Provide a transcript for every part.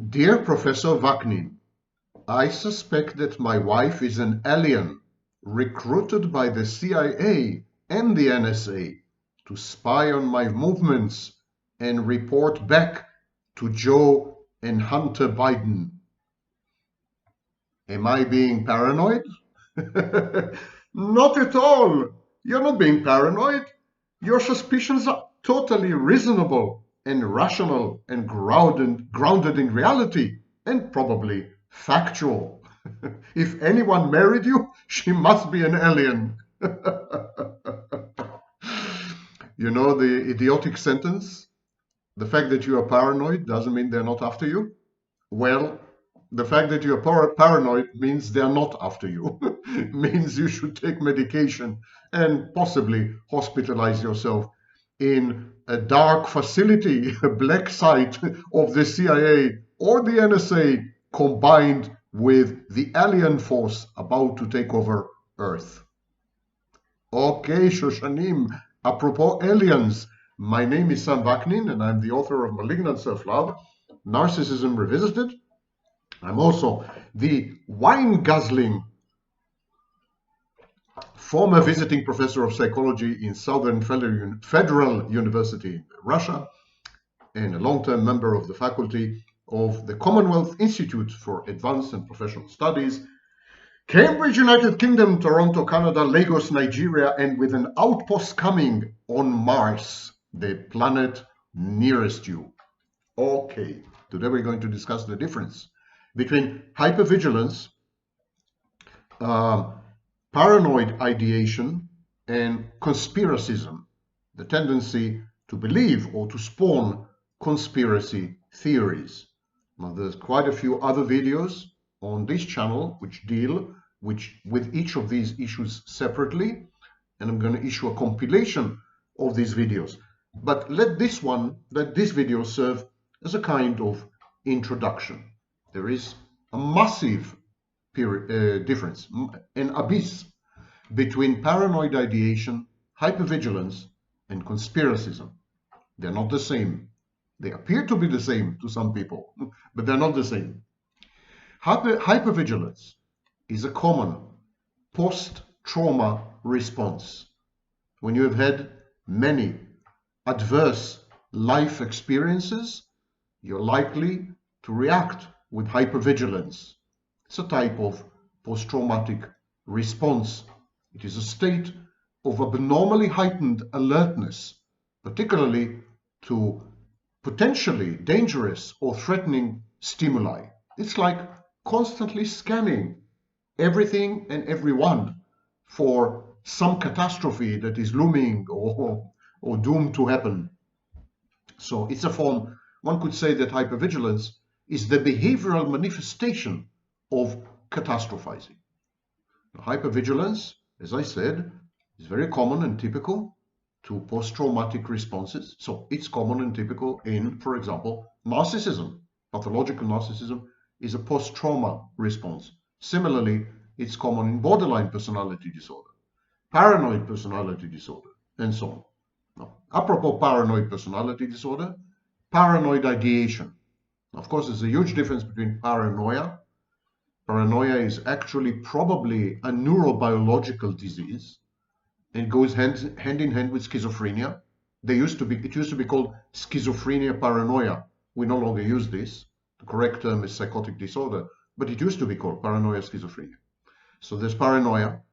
Dear Professor Vaknin, I suspect that my wife is an alien recruited by the CIA and the NSA to spy on my movements and report back to Joe and Hunter Biden. Am I being paranoid? Not at all. You're not being paranoid. Your suspicions are totally reasonable and rational and grounded in reality and probably factual. If anyone married you, she must be an alien. You know the idiotic sentence? The fact that you are paranoid doesn't mean they're not after you. Well, the fact that you're paranoid means they're not after you. It means you should take medication and possibly hospitalize yourself in a dark facility, a black site of the CIA or the NSA combined with the alien force about to take over Earth. Okay, Shoshanim, apropos aliens, my name is Sam Vaknin and I'm the author of Malignant Self-Love, Narcissism Revisited. I'm also the wine-guzzling former visiting professor of psychology in Southern Federal University in Russia and a long-term member of the faculty of the Commonwealth Institute for Advanced and Professional Studies, Cambridge, United Kingdom, Toronto, Canada, Lagos, Nigeria, and with an outpost coming on Mars, the planet nearest you. Okay, today we're going to discuss the difference between hypervigilance, paranoid ideation, and conspiracism, the tendency to believe or to spawn conspiracy theories. Now, there's quite a few other videos on this channel which deal with each of these issues separately, and I'm going to issue a compilation of these videos. But let this video serve as a kind of introduction. There is a massive difference, an abyss between paranoid ideation, hypervigilance, and conspiracism. They're not the same. They appear to be the same to some people, but they're not the same. Hypervigilance is a common post-trauma response. When you have had many adverse life experiences, you're likely to react with hypervigilance. It's a type of post-traumatic response. It is a state of abnormally heightened alertness, particularly to potentially dangerous or threatening stimuli. It's like constantly scanning everything and everyone for some catastrophe that is looming or doomed to happen. So it's a form, one could say that hypervigilance is the behavioral manifestation of catastrophizing. Hypervigilance, as I said, is very common and typical to post-traumatic responses. So it's common and typical in, for example, narcissism. Pathological narcissism is a post-trauma response. Similarly, it's common in borderline personality disorder, paranoid personality disorder, and so on. Now, apropos paranoid personality disorder, paranoid ideation. Of course, there's a huge difference between paranoia. Paranoia is actually probably a neurobiological disease and goes hand in hand with schizophrenia. It used to be called schizophrenia paranoia. We no longer use this. The correct term is psychotic disorder, but it used to be called paranoia schizophrenia. So there's paranoia.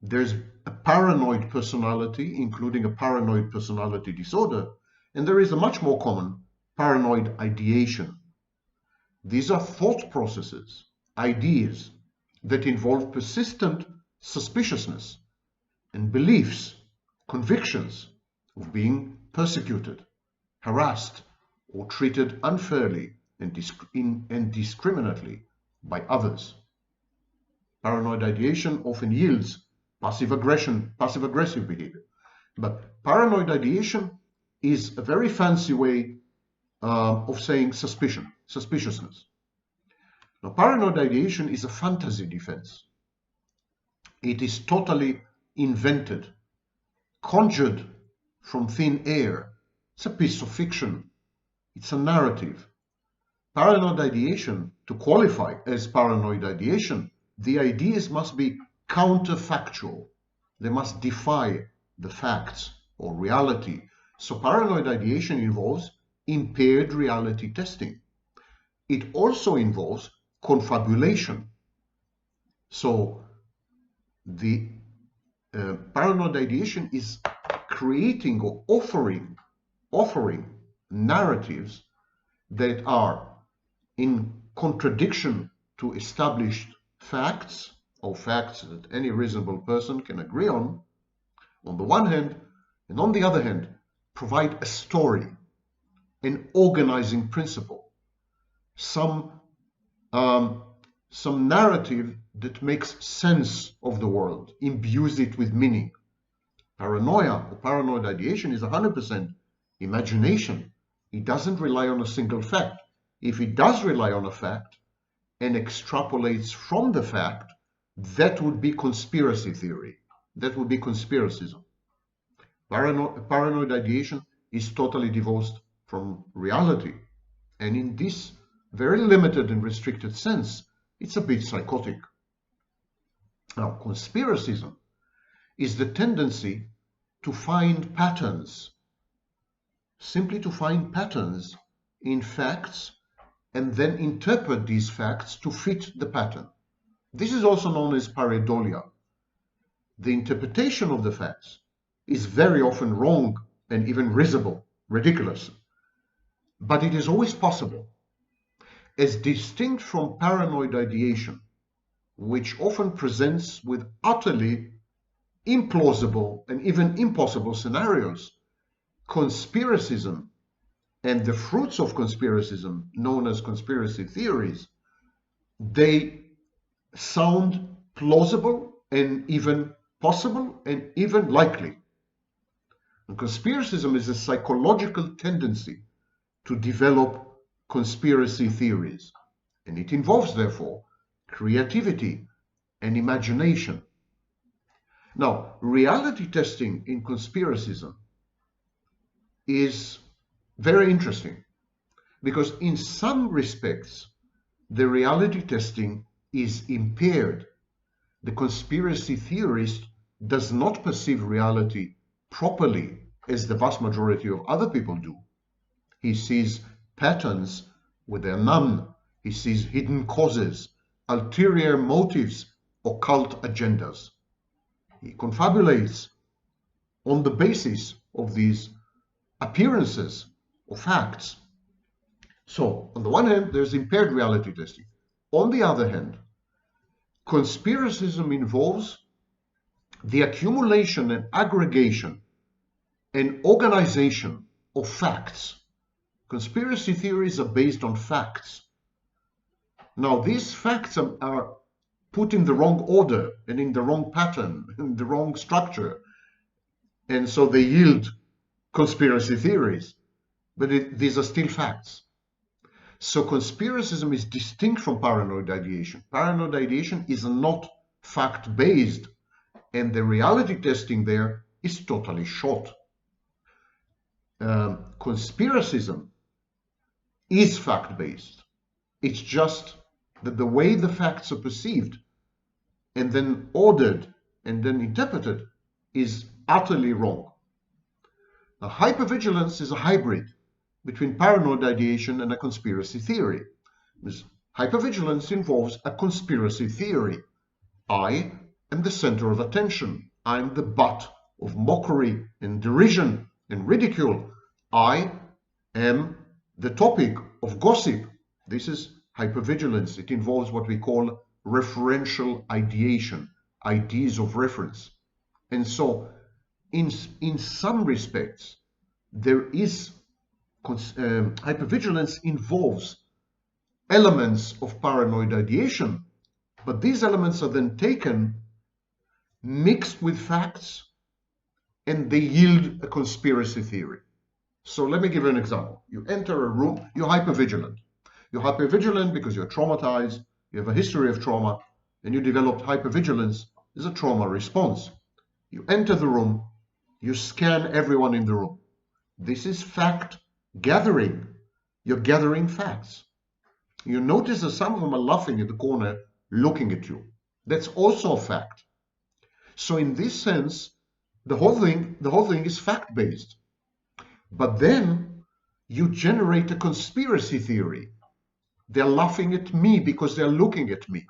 There's a paranoid personality, including a paranoid personality disorder, and there is a much more common paranoid ideation. These are thought processes, ideas that involve persistent suspiciousness and beliefs, convictions of being persecuted, harassed, or treated unfairly and indiscriminately by others. Paranoid ideation often yields passive-aggressive behavior. But paranoid ideation is a very fancy way of saying suspiciousness. Now, paranoid ideation is a fantasy defense. It is totally invented, conjured from thin air. It's a piece of fiction. It's a narrative. paranoid ideation, to qualify as paranoid ideation, the ideas must be counterfactual. They must defy the facts or reality. So paranoid ideation involves impaired reality testing. It also involves confabulation. So the paranoid ideation is creating or offering narratives that are in contradiction to established facts, or facts that any reasonable person can agree on the one hand, and on the other hand, provide a story, an organizing principle, some narrative that makes sense of the world, imbues it with meaning. Paranoia or paranoid ideation is 100% imagination. It doesn't rely on a single fact. If it does rely on a fact and extrapolates from the fact, that would be conspiracy theory. That would be conspiracism. Paranoid ideation is totally divorced from reality. And in this very limited and restricted sense, it's a bit psychotic. Now, conspiracism is the tendency to find patterns, simply to find patterns in facts and then interpret these facts to fit the pattern. This is also known as pareidolia. The interpretation of the facts is very often wrong and even risible, ridiculous, but it is always possible. As distinct from paranoid ideation, which often presents with utterly implausible and even impossible scenarios, conspiracism and the fruits of conspiracism, known as conspiracy theories, they sound plausible and even possible and even likely. And conspiracism is a psychological tendency to develop conspiracy theories, and it involves, therefore, creativity and imagination. Now, reality testing in conspiracism is very interesting because in some respects the reality testing is impaired. The conspiracy theorist does not perceive reality properly as the vast majority of other people do. He sees patterns where there are none. He sees hidden causes, ulterior motives, occult agendas. He confabulates on the basis of these appearances or facts. So, on the one hand, there's impaired reality testing. On the other hand, conspiracism involves the accumulation and aggregation and organization of facts. Conspiracy theories are based on facts. Now, these facts are put in the wrong order and in the wrong pattern, in the wrong structure, and so they yield conspiracy theories, but these are still facts. So conspiracism is distinct from paranoid ideation. Paranoid ideation is not fact-based, and the reality testing there is totally short. Conspiracism is fact-based. It's just that the way the facts are perceived and then ordered and then interpreted is utterly wrong. Now, hypervigilance is a hybrid between paranoid ideation and a conspiracy theory. Hypervigilance involves a conspiracy theory. I am the center of attention. I'm the butt of mockery and derision and ridicule. I am the topic of gossip. This is hypervigilance. It involves what we call referential ideation, ideas of reference. And so, in some respects, there is hypervigilance involves elements of paranoid ideation, but these elements are then taken, mixed with facts, and they yield a conspiracy theory. So let me give you an example. You enter a room, you're hypervigilant. You're hypervigilant because you're traumatized, you have a history of trauma, and you developed hypervigilance as a trauma response. You enter the room, you scan everyone in the room. This is fact gathering. You're gathering facts. You notice that some of them are laughing in the corner, looking at you. That's also a fact. So in this sense, the whole thing is fact-based. But then you generate a conspiracy theory. They're laughing at me because they're looking at me.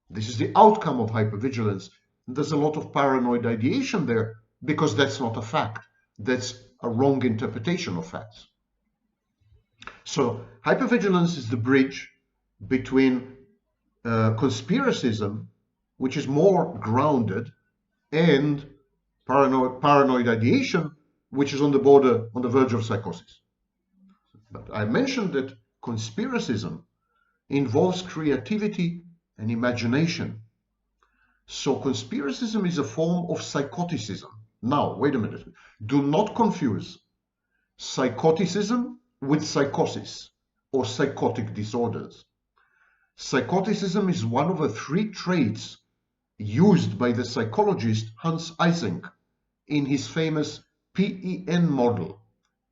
This is the outcome of hypervigilance. There's a lot of paranoid ideation there because that's not a fact. That's a wrong interpretation of facts. So hypervigilance is the bridge between conspiracism, which is more grounded, and paranoid ideation, which is on the border, on the verge of psychosis. But I mentioned that conspiracism involves creativity and imagination. So conspiracism is a form of psychoticism. Now, wait a minute. Do not confuse psychoticism with psychosis or psychotic disorders. Psychoticism is one of the three traits used by the psychologist Hans Eysenck in his famous PEN model.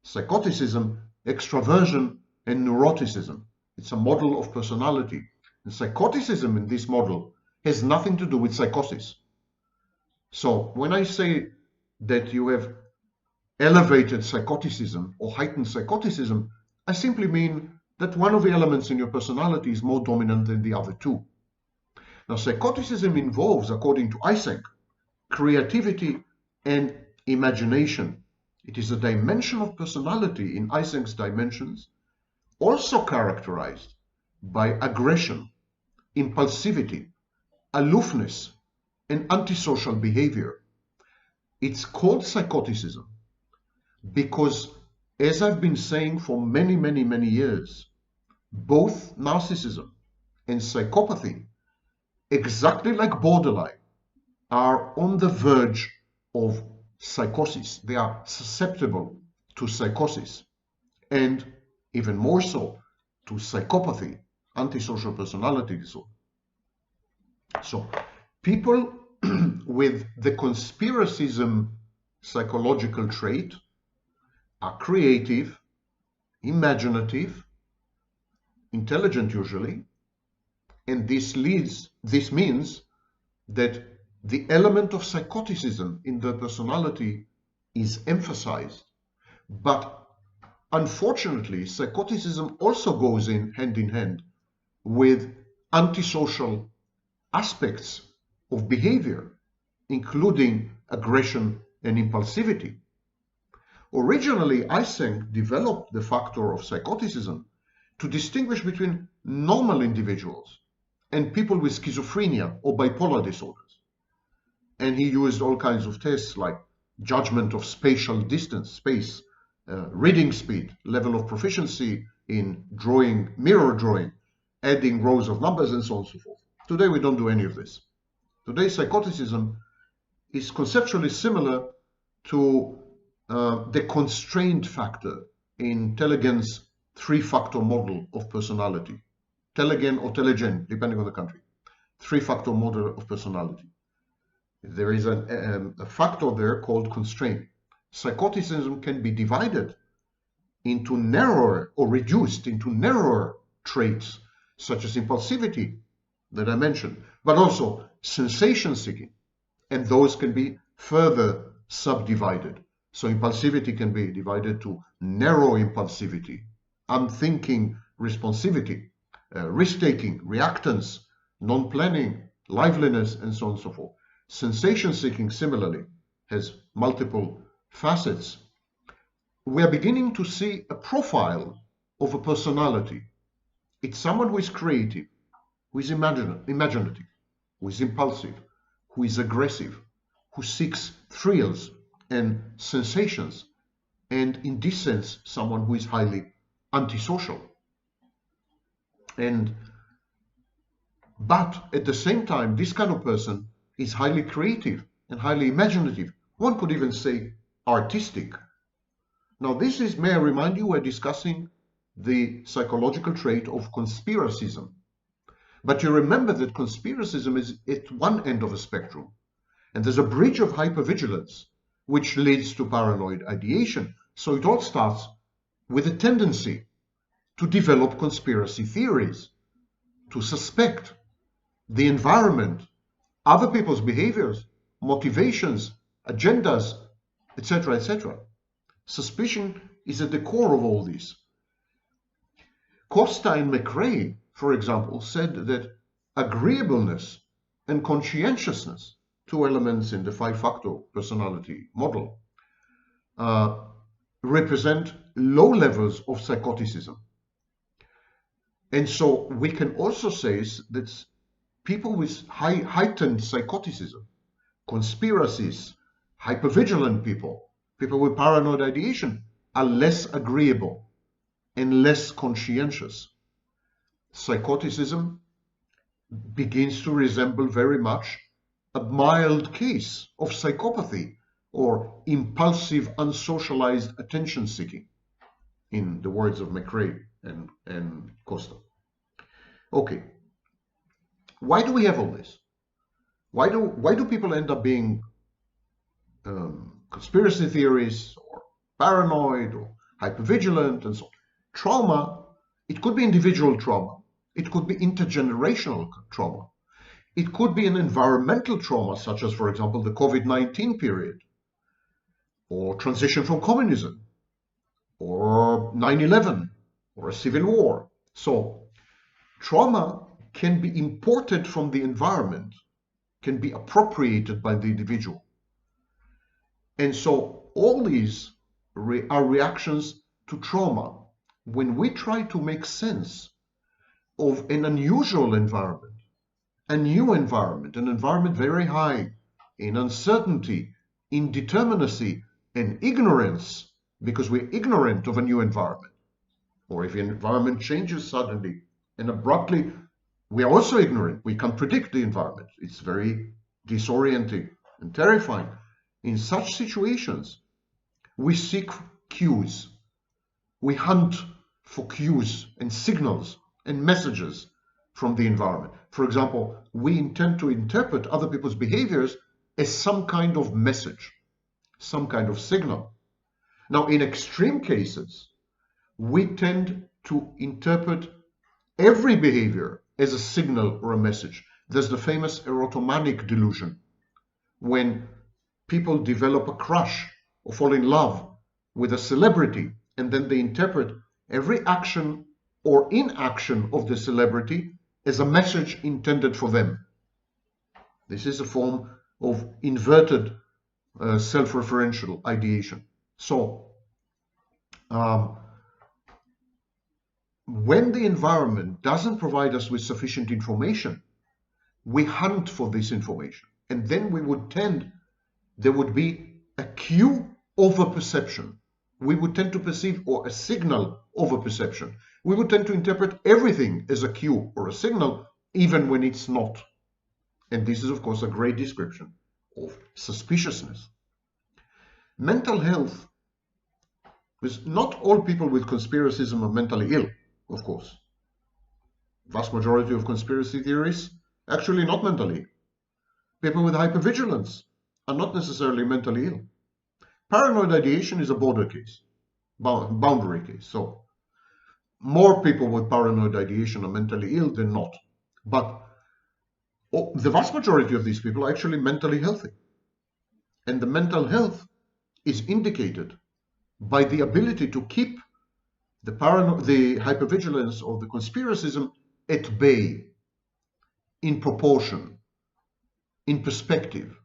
Psychoticism, extraversion, and neuroticism. It's a model of personality. And psychoticism in this model has nothing to do with psychosis. So when I say that you have elevated psychoticism or heightened psychoticism, I simply mean that one of the elements in your personality is more dominant than the other two. Now, psychoticism involves, according to Eysenck, creativity and imagination. It is a dimension of personality in Eysenck's dimensions, also characterized by aggression, impulsivity, aloofness, and antisocial behavior. It's called psychoticism because, as I've been saying for many, many, many years, both narcissism and psychopathy, exactly like borderline, are on the verge of psychosis. They are susceptible to psychosis, and even more so to psychopathy, antisocial personality disorder. So people with the conspiracism psychological trait are creative, imaginative, intelligent usually, and this means that the element of psychoticism in their personality is emphasized. But unfortunately, psychoticism also goes hand in hand with antisocial aspects of behavior, including aggression and impulsivity. Originally, Eysenck developed the factor of psychoticism to distinguish between normal individuals and people with schizophrenia or bipolar disorders. And he used all kinds of tests like judgment of spatial distance, space, reading speed, level of proficiency in drawing, mirror drawing, adding rows of numbers, and so on and so forth. Today we don't do any of this. Today psychoticism is conceptually similar to the constraint factor in Telegen's three-factor model of personality. Telegen or Telegen, depending on the country. Three-factor model of personality. There is a factor there called constraint. Psychoticism can be divided into narrower or reduced into narrower traits, such as impulsivity that I mentioned, but also sensation seeking, and those can be further subdivided. So impulsivity can be divided to narrow impulsivity, unthinking responsivity, risk-taking, reactance, non-planning, liveliness, and so on and so forth. Sensation seeking similarly has multiple facets. We are beginning to see a profile of a personality. It's someone who is creative, who is imaginative, who is impulsive, who is aggressive, who seeks thrills and sensations, and in this sense, someone who is highly antisocial. But at the same time, this kind of person is highly creative and highly imaginative. One could even say artistic. Now this is, may I remind you, we're discussing the psychological trait of conspiracism. But you remember that conspiracism is at one end of a spectrum. And there's a bridge of hypervigilance, which leads to paranoid ideation. So it all starts with a tendency to develop conspiracy theories, to suspect the environment, other people's behaviors, motivations, agendas, etc., etc. Suspicion is at the core of all this. Costa and McRae, for example, said that agreeableness and conscientiousness, two elements in the five-factor personality model, represent low levels of psychoticism. And so we can also say that people with heightened psychoticism, conspiracies, hypervigilant people, people with paranoid ideation, are less agreeable and less conscientious. Psychoticism begins to resemble very much a mild case of psychopathy or impulsive, unsocialized attention seeking, in the words of McRae and Costa. Okay, why do we have all this? Why do people end up being conspiracy theories or paranoid or hypervigilant and so on? Trauma, it could be individual trauma, it could be intergenerational trauma, it could be an environmental trauma, such as, for example, the COVID-19 period, or transition from communism, or 9/11, or a civil war. So trauma can be imported from the environment, can be appropriated by the individual. And so all these are reactions to trauma. When we try to make sense of an unusual environment, a new environment, an environment very high in uncertainty, indeterminacy, and ignorance, because we're ignorant of a new environment, or if the environment changes suddenly and abruptly, we are also ignorant. We can't predict the environment. It's very disorienting and terrifying. In such situations, we seek cues. We hunt for cues and signals and messages from the environment. For example, we intend to interpret other people's behaviors as some kind of message, some kind of signal. Now, in extreme cases, we tend to interpret every behavior as a signal or a message. There's the famous erotomanic delusion, when people develop a crush or fall in love with a celebrity, and then they interpret every action or inaction of the celebrity as a message intended for them. This is a form of inverted self-referential ideation. So, when the environment doesn't provide us with sufficient information, we hunt for this information, and then there would be a cue over perception. We would tend to perceive, or a signal over perception. We would tend to interpret everything as a cue or a signal, even when it's not. And this is, of course, a great description of suspiciousness. Mental health, because not all people with conspiracism are mentally ill, of course. Vast majority of conspiracy theories actually not mentally ill. People with hypervigilance are not necessarily mentally ill. Paranoid ideation is a border case, boundary case. So more people with paranoid ideation are mentally ill than not. But the vast majority of these people are actually mentally healthy. And the mental health is indicated by the ability to keep the hypervigilance or the conspiracism at bay, in proportion, in perspective.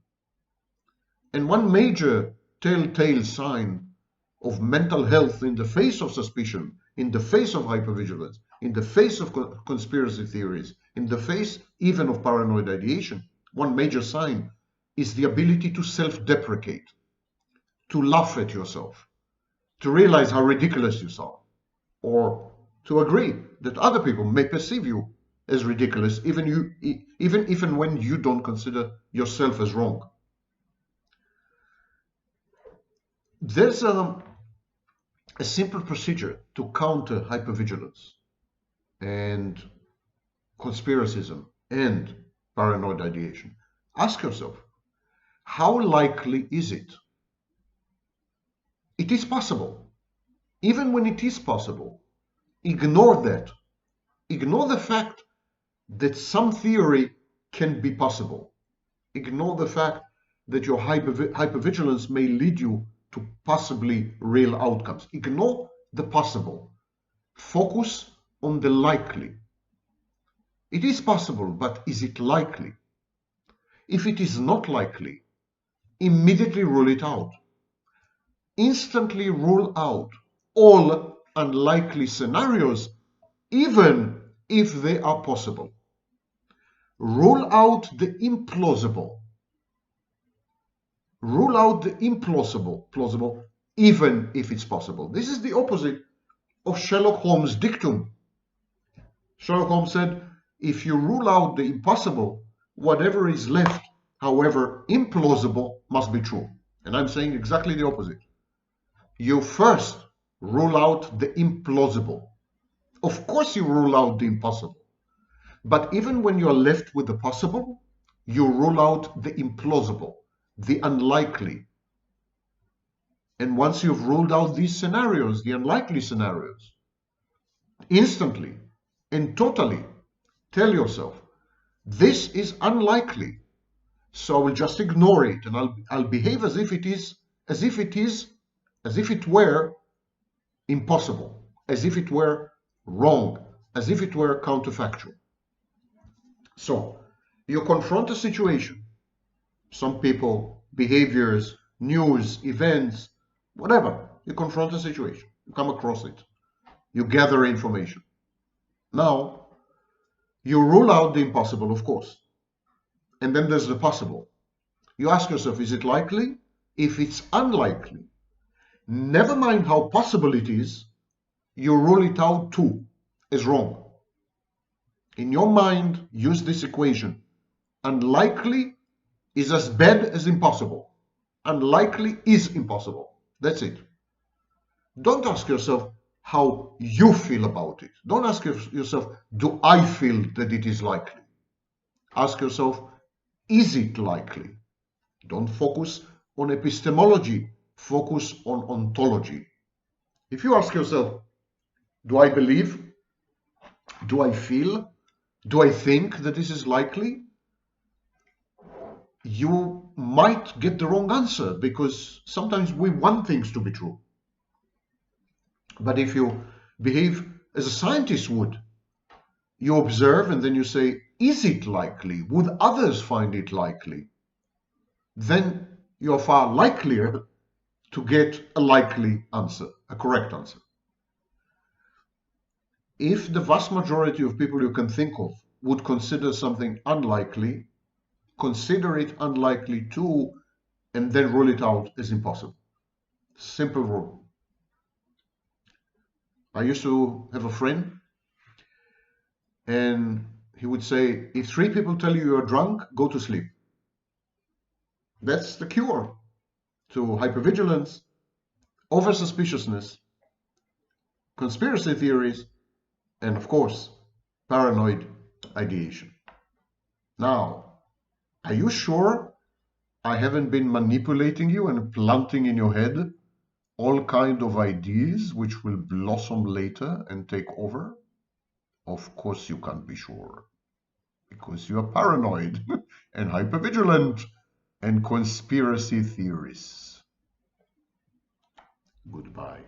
And one major telltale sign of mental health in the face of suspicion, in the face of hypervigilance, in the face of conspiracy theories, in the face even of paranoid ideation, one major sign is the ability to self-deprecate, to laugh at yourself, to realize how ridiculous you are, or to agree that other people may perceive you as ridiculous, even when you don't consider yourself as wrong. There's a simple procedure to counter hypervigilance and conspiracism and paranoid ideation. Ask yourself, how likely is it? It is possible. Even when it is possible, Ignore that. Ignore the fact that some theory can be possible. Ignore the fact that your hypervigilance may lead you to possibly real outcomes. Ignore the possible. Focus on the likely. It is possible, but is it likely? If it is not likely, immediately rule it out. Instantly rule out all unlikely scenarios, even if they are possible. Rule out the implausible. Rule out the plausible, even if it's possible. This is the opposite of Sherlock Holmes' dictum. Sherlock Holmes said, if you rule out the impossible, whatever is left, however implausible, must be true. And I'm saying exactly the opposite. You first rule out the implausible. Of course you rule out the impossible. But even when you're left with the possible, you rule out the implausible, the unlikely. And once you've ruled out these scenarios, the unlikely scenarios, instantly and totally tell yourself, this is unlikely, so I will just ignore it and I'll behave as if it were impossible, as if it were wrong, as if it were counterfactual. So you confront a situation, some people, behaviors, news, events, whatever. You confront a situation, you come across it, you gather information. Now, you rule out the impossible, of course, and then there's the possible. You ask yourself, is it likely? If it's unlikely, never mind how possible it is, you rule it out too as wrong. In your mind, use this equation. Unlikely is as bad as impossible. Unlikely is impossible. That's it. Don't ask yourself how you feel about it. Don't ask yourself, do I feel that it is likely? Ask yourself, is it likely? Don't focus on epistemology. Focus on ontology. If you ask yourself, do I believe? Do I feel? Do I think that this is likely? You might get the wrong answer because sometimes we want things to be true. But if you behave as a scientist would, you observe and then you say, is it likely? Would others find it likely? Then you're far likelier to get a likely answer, a correct answer. If the vast majority of people you can think of would consider something unlikely, consider it unlikely too, and then rule it out as impossible. Simple rule. I used to have a friend, and he would say, if 3 people tell you you're drunk, go to sleep. That's the cure to hypervigilance, over-suspiciousness, conspiracy theories, and of course, paranoid ideation. Now, are you sure I haven't been manipulating you and planting in your head all kind of ideas which will blossom later and take over? Of course you can't be sure, because you are paranoid and hypervigilant and conspiracy theorists. Goodbye.